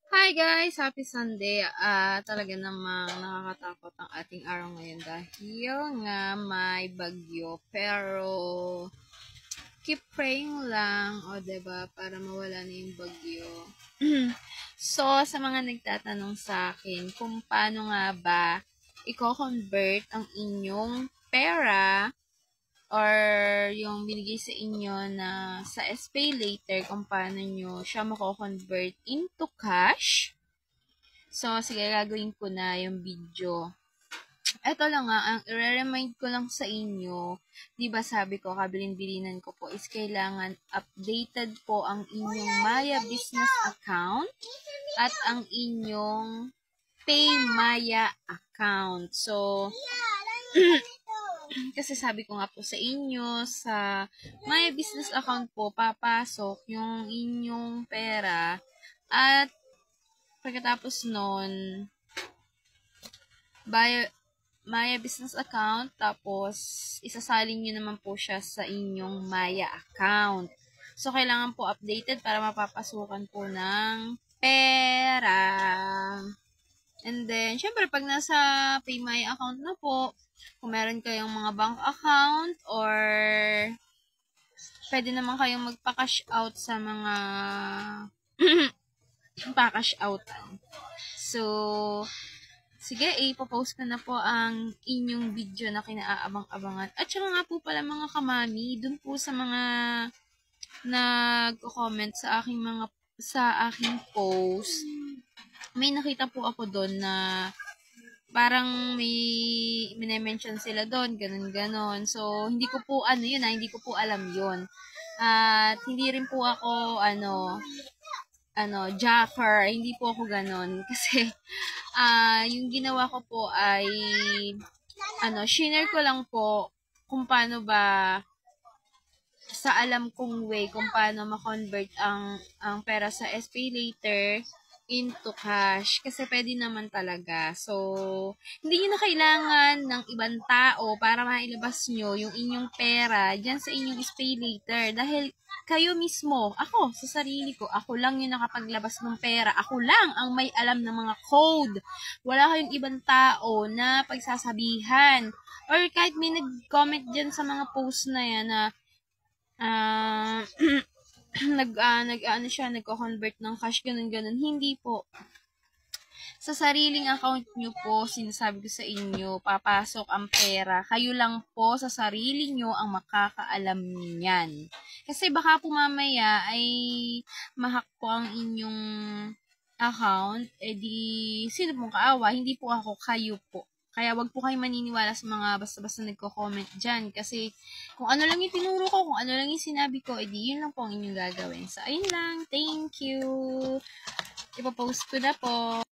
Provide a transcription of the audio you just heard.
Hi guys! Happy Sunday! Talaga namang nakakatakot ang ating araw ngayon dahil nga may bagyo. Pero keep praying lang, o diba, para mawala na yung bagyo. So, sa mga nagtatanong sa akin kung paano nga ba i-convert ang inyong pera or yung binigay sa inyo na sa SPay later, kung paano nyo siya mako-convert into cash. So, sige, gagawin ko na yung video. Ito lang nga, ang i-remind ko lang sa inyo, di ba sabi ko, kabilin-bilinan ko po is kailangan updated po ang inyong Maya business account at ang inyong PayMaya account. So, kasi sabi ko nga po sa inyo, sa Maya business account po, papasok yung inyong pera at pagkatapos nun, Maya business account, tapos isasalin nyo naman po siya sa inyong Maya account. So, kailangan po updated para mapapasukan po ng pera. And then, syempre, pag nasa PayMaya account na po, kung meron kayong mga bank account or pwede naman kayong magpa-cash out sa mga pa-cash out. So, sige, ipopost ko na po ang inyong video na kinaaabang-abangan. At saka nga po pala mga kamami, dun po sa mga nagko-comment sa aking post, may nakita po ako doon na parang may mine-mention sila doon, ganun-ganon. So, hindi ko po hindi ko po alam yun. At hindi rin po ako, jacker, hindi po ako ganon. Kasi, yung ginawa ko po ay, shinare ko lang po kung paano ba, sa alam kong way, kung paano ma-convert ang pera sa SPay later into cash. Kasi pwede naman talaga. So, hindi nyo na kailangan ng ibang tao para mailabas nyo yung inyong pera dyan sa inyong SPay later. Dahil kayo mismo, ako, sa sarili ko, ako lang yung nakapaglabas ng pera. Ako lang ang may alam ng mga code. Wala kayong ibang tao na pagsasabihan. Or kahit may nag-comment dyan sa mga post na yan na nagko-convert ng cash, ganun. Hindi po. Sa sariling account nyo po, sinasabi ko sa inyo, papasok ang pera. Kayo lang po sa sarili nyo ang makakaalam niyan. Kasi baka po mamaya ay mahak po ang inyong account, sino pong kaawa? Hindi po ako, kayo po. Kaya wag po kayo maniniwala sa mga basta-basta nagko-comment dyan. Kasi kung ano lang yung tinuro ko, kung ano lang yung sinabi ko, yun lang po ang inyong gagawin. So, ayun lang. Thank you. Ipopost ko na po.